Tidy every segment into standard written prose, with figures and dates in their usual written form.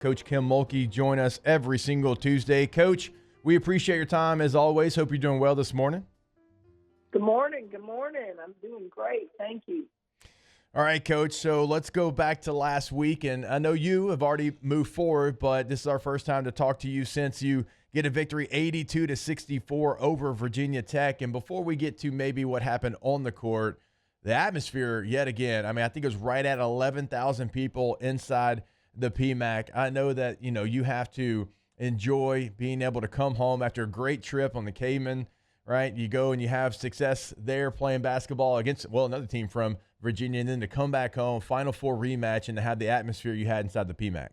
Coach Kim Mulkey join us every single Tuesday. Coach, we appreciate your time as always. Hope you're doing well this morning. Good morning. Good morning. I'm doing great. Thank you. All right, Coach. So let's go back to last week. And I know you have already moved forward, but this is our first time to talk to you since you get a victory 82-64 over Virginia Tech. And before we get to maybe what happened on the court, the atmosphere yet again, I think it was right at 11,000 people inside the PMAC. I know that, you have to enjoy being able to come home after a great trip on the Cayman, right? You go and you have success there playing basketball against, another team from Virginia, and then to come back home, Final Four rematch, and to have the atmosphere you had inside the PMAC.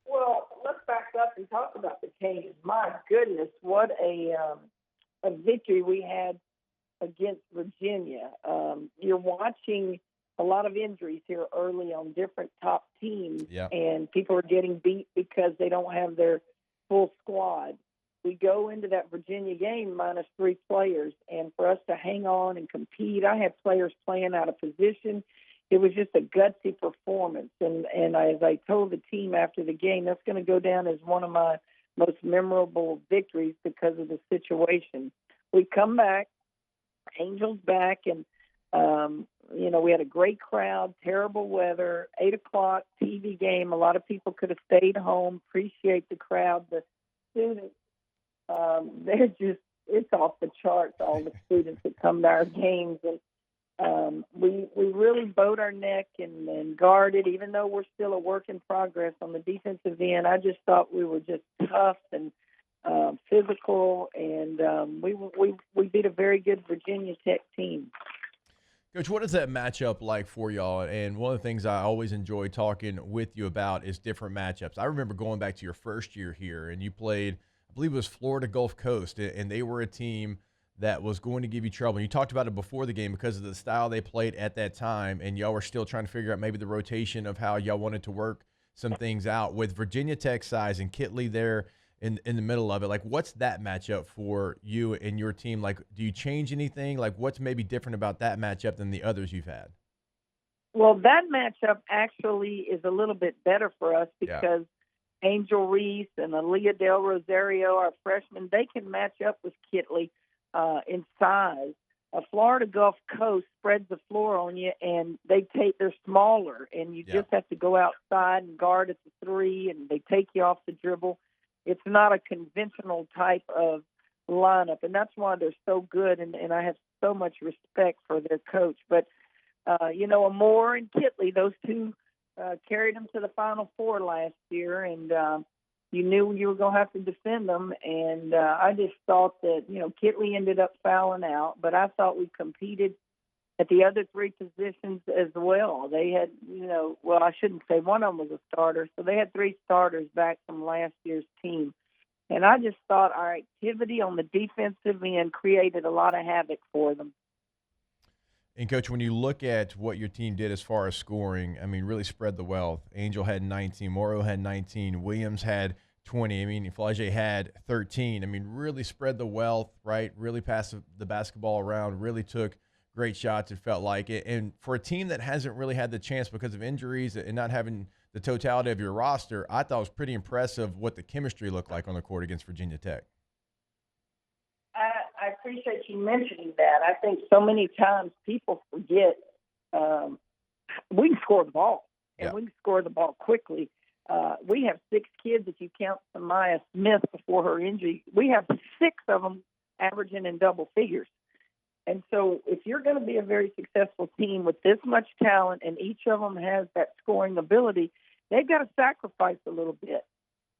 Well, let's back up and talk about the Cayman. My goodness, what a victory we had against Virginia. You're watching a lot of injuries here early on different top teams, and people are getting beat because they don't have their full squad. We go into that Virginia game minus 3 players, and for us to hang on and compete, I had players playing out of position. It was just a gutsy performance, and as I told the team after the game, that's going to go down as one of my most memorable victories because of the situation. We come back, Angels back, and we had a great crowd, terrible weather, 8 o'clock TV game. A lot of people could have stayed home. Appreciate the crowd. The students, it's off the charts, all the students that come to our games. And we really bowed our neck and guarded, even though we're still a work in progress on the defensive end. I just thought we were just tough and physical, and we beat a very good Virginia Tech team. Coach, what is that matchup like for y'all? And one of the things I always enjoy talking with you about is different matchups. I remember going back to your first year here, and you played, I believe it was Florida Gulf Coast, and they were a team that was going to give you trouble. And you talked about it before the game because of the style they played at that time, and y'all were still trying to figure out maybe the rotation of how y'all wanted to work some things out. With Virginia Tech size and Kitley there in the middle of it, like, what's that matchup for you and your team? Like, do you change anything? Like, what's maybe different about that matchup than the others you've had? Well, that matchup actually is a little bit better for us because Angel Reese and Aaliyah Del Rosario, our freshmen, they can match up with Kitley in size. Florida Gulf Coast spreads the floor on you, and they're smaller, and you just have to go outside and guard at the 3, and they take you off the dribble. It's not a conventional type of lineup, and that's why they're so good, and I have so much respect for their coach. But, Amore and Kitley, those two carried them to the Final Four last year, and you knew you were going to have to defend them. And I just thought that, Kitley ended up fouling out, but I thought we competed at the other 3 positions as well. They had, I shouldn't say one of them was a starter. So they had 3 starters back from last year's team. And I just thought our activity on the defensive end created a lot of havoc for them. And, Coach, when you look at what your team did as far as scoring, really spread the wealth. Angel had 19, Morrow had 19, Williams had 20. Flage had 13. Really spread the wealth, right? Really passed the basketball around, really took great shots, it felt like it. And for a team that hasn't really had the chance because of injuries and not having the totality of your roster, I thought it was pretty impressive what the chemistry looked like on the court against Virginia Tech. I appreciate you mentioning that. I think so many times people forget we can score the ball, and we can score the ball quickly. We have 6 kids, if you count Samaya Smith before her injury. We have 6 of them averaging in double figures. And so if you're going to be a very successful team with this much talent and each of them has that scoring ability, they've got to sacrifice a little bit.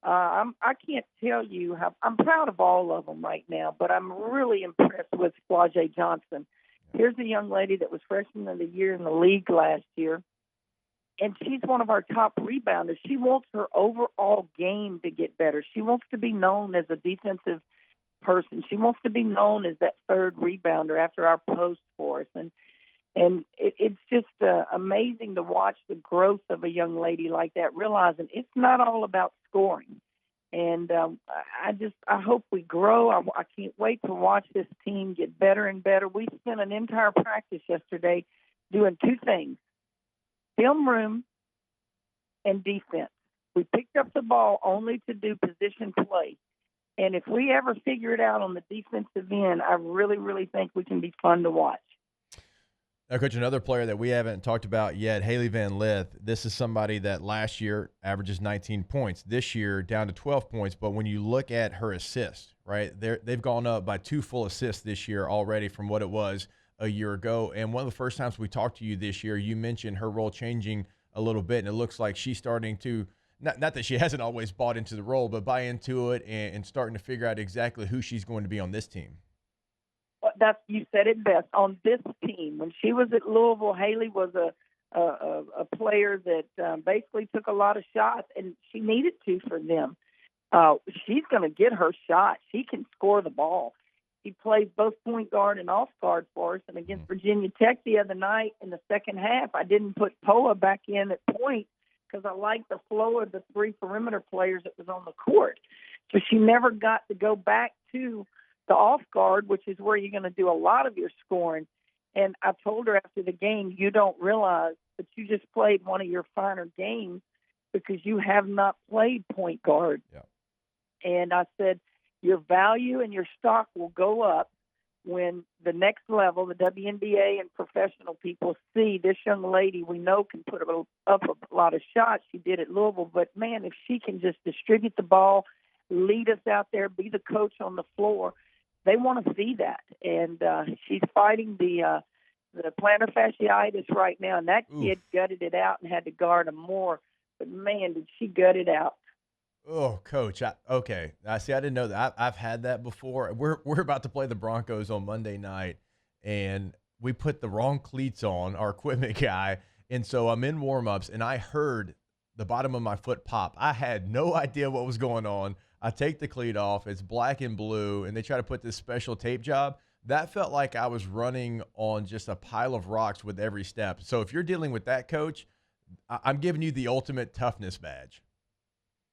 I can't tell you how I'm proud of all of them right now, but I'm really impressed with Flage Johnson. Here's a young lady that was freshman of the year in the league last year, and she's one of our top rebounders. She wants her overall game to get better. She wants to be known as a defensive person. She wants to be known as that third rebounder after our post for us. And it's just amazing to watch the growth of a young lady like that, realizing it's not all about scoring. And I hope we grow. I can't wait to watch this team get better and better. We spent an entire practice yesterday doing 2 things: film room and defense. We ball only to do position play. And if we ever figure it out on the defensive end, I really, really think we can be fun to watch. Now, Coach, another player that we haven't talked about yet, Haley Van Lith. This is somebody that last year averages 19 points. This year, down to 12 points. But when you look at her assists, right, they've gone up by 2 full assists this year already from what it was a year ago. And one of the first times we talked to you this year, you mentioned her role changing a little bit, and it looks like she's starting to not that she hasn't always bought into the role, but buy into it and starting to figure out exactly who she's going to be on this team. You said it best. On this team, when she was at Louisville, Haley was a player that basically took a lot of shots, and she needed to for them. She's going to get her shot. She can score the ball. She plays both point guard and off guard for us. And against Virginia Tech the other night in the second half, I didn't put Poa back in at point because I liked the flow of the 3 perimeter players that was on the court. So she never got to go back to the off guard, which is where you're going to do a lot of your scoring. And I told her after the game, you don't realize that you just played one of your finer games because you have not played point guard. Yeah. And I said, your value and your stock will go up when the next level, the WNBA and professional people see this young lady we know can put up a lot of shots. She did at Louisville. But, man, if she can just distribute the ball, lead us out there, be the coach on the floor, they want to see that. And she's fighting the plantar fasciitis right now, and that kid gutted it out and had to guard him more. But, man, did she gut it out. Oh, Coach. Okay. I see. I didn't know that. I've had that before. We're about to play the Broncos on Monday night, and we put the wrong cleats on, our equipment guy. And so I'm in warm-ups, and I heard the bottom of my foot pop. I had no idea what was going on. I take the cleat off. It's black and blue, and they try to put this special tape job. That felt like I was running on just a pile of rocks with every step. So if you're dealing with that, Coach, I'm giving you the ultimate toughness badge.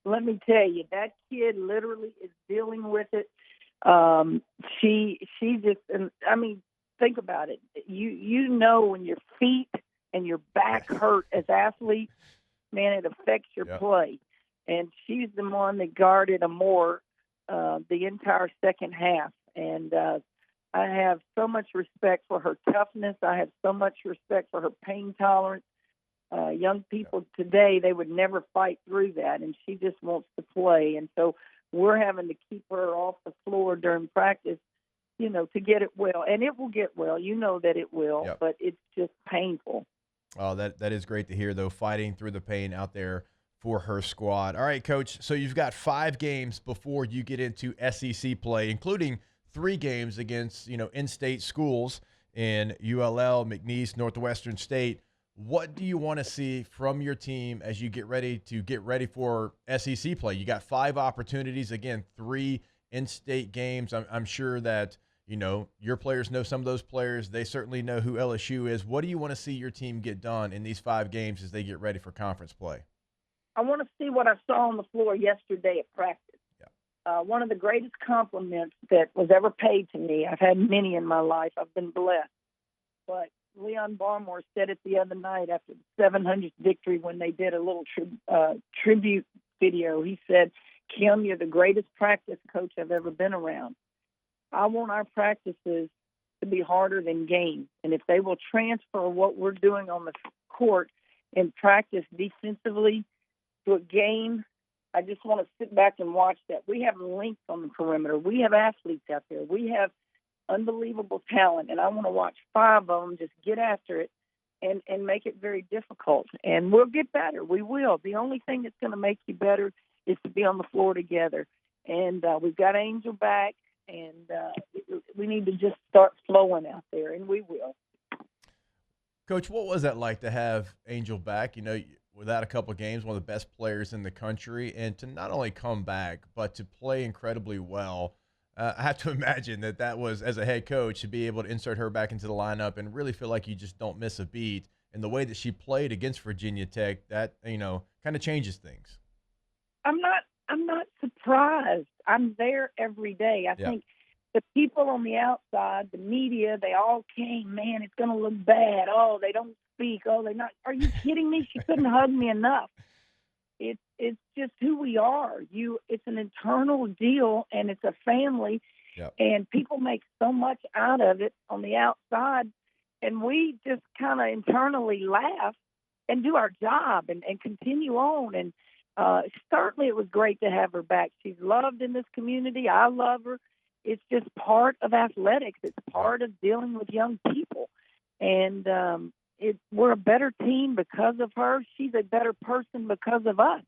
Let me tell you, that kid literally is dealing with it. She just, and I mean, think about it. You know when your feet and your back hurt as athletes, man, it affects your play. And she's the one that guarded more the entire second half. And I have so much respect for her toughness. I have so much respect for her pain tolerance. Young people today, they would never fight through that, and she just wants to play. And so we're having to keep her off the floor during practice, to get it well. And it will get well. You know that it will, but it's just painful. Oh, that is great to hear, though, fighting through the pain out there for her squad. All right, Coach, so you've got 5 games before you get into SEC play, including 3 games against, in-state schools in ULL, McNeese, Northwestern State. What do you want to see from your team as you get ready for SEC play? You got 5 opportunities, again, 3 in-state games. I'm sure that, your players know some of those players. They certainly know who LSU is. What do you want to see your team get done in these 5 games as they get ready for conference play? I want to see what I saw on the floor yesterday at practice. Yeah. One of the greatest compliments that was ever paid to me, I've had many in my life. I've been blessed. But Leon Barmore said it the other night after the 700th victory when they did a little tribute video. He said, Kim, you're the greatest practice coach I've ever been around. I want our practices to be harder than games. And if they will transfer what we're doing on the court and practice defensively to a game, I just want to sit back and watch that. We have length on the perimeter. We have athletes out there. We have unbelievable talent, and I want to watch 5 of them just get after it and make it very difficult. And we'll get better. We will. The only thing that's going to make you better is to be on the floor together. And we've got Angel back, and we need to just start flowing out there, and we will. Coach, what was that like to have Angel back? Without a couple of games, one of the best players in the country, and to not only come back, but to play incredibly well. I have to imagine that was, as a head coach, to be able to insert her back into the lineup and really feel like you just don't miss a beat. And the way that she played against Virginia Tech, that, kind of changes things. I'm not surprised. I'm there every day. I think the people on the outside, the media, they all came, man, it's going to look bad. Oh, they don't speak. Oh, they're not. Are you kidding me? She couldn't hug me enough. It's just who we we are. It's an internal deal, and it's a family, Yep. and people make so much out of it on the outside, and we just kind of internally laugh and do our job and continue on. And certainly it was great to have her back. She's loved in this community. I love her. It's just part of athletics. It's part of dealing with young people. And we're a better team because of her. She's a better person because of us,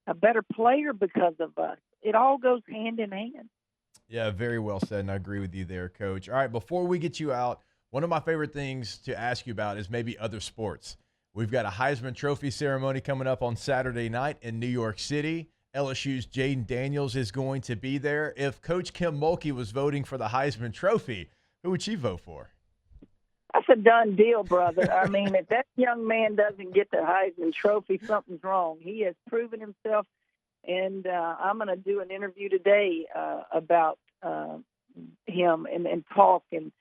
a better player because of us. It all goes hand in hand. Yeah, very well said, and I agree with you there, Coach. All right, before we get you out, one of my favorite things to ask you about is maybe other sports. We've got a Heisman Trophy ceremony coming up on Saturday night in New York City. LSU's Jaden Daniels is going to be there. If Coach Kim Mulkey was voting for the Heisman Trophy, who would she vote for? That's a done deal, brother. I mean, if that young man doesn't get the Heisman Trophy, something's wrong. He has proven himself, and I'm going to do an interview today about him and talk, and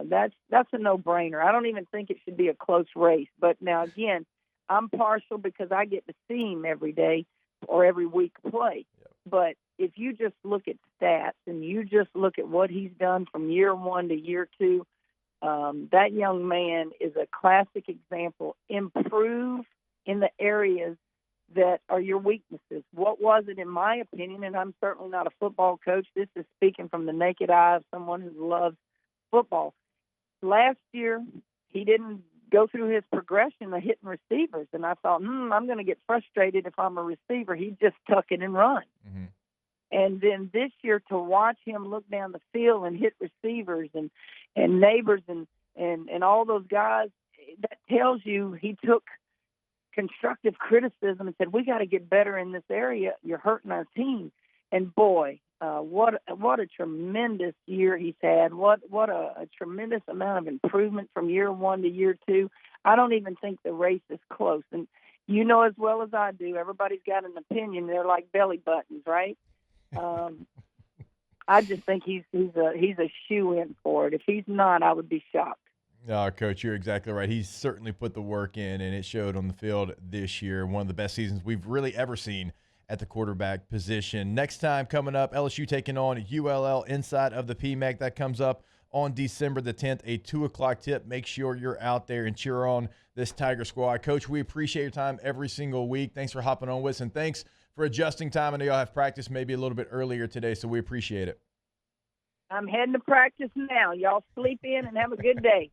that's a no-brainer. I don't even think it should be a close race. But now, again, I'm partial because I get to see him every day or every week play. Yep. But if you just look at stats and you just look at what he's done from year one to year two, that young man is a classic example. Improve in the areas that are your weaknesses. What was it, in my opinion, and I'm certainly not a football coach, this is speaking from the naked eye of someone who loves football. Last year, he didn't go through his progression of hitting receivers, and I thought, I'm going to get frustrated if I'm a receiver. He'd just tuck it and run. Mm-hmm. And then this year, to watch him look down the field and hit receivers and neighbors and all those guys, that tells you he took constructive criticism and said, we got to get better in this area. You're hurting our team. And boy, what a tremendous year he's had. What a tremendous amount of improvement from year one to year two. I don't even think the race is close. And you know as well as I do, everybody's got an opinion. They're like belly buttons, right? I just think he's a shoe-in for it. If he's not, I would be shocked. No, Coach, you're exactly right. He's certainly put the work in, and it showed on the field this year. One of the best seasons we've really ever seen at the quarterback position. Next time coming up, LSU taking on ULL inside of the PMAC. That comes up on December the 10th, a 2 o'clock tip. Make sure you're out there and cheer on this Tiger squad. Coach, we appreciate your time every single week. Thanks for hopping on with us, and thanks for adjusting time. I know y'all have practice maybe a little bit earlier today, so we appreciate it. I'm heading to practice now. Y'all sleep in and have a good day.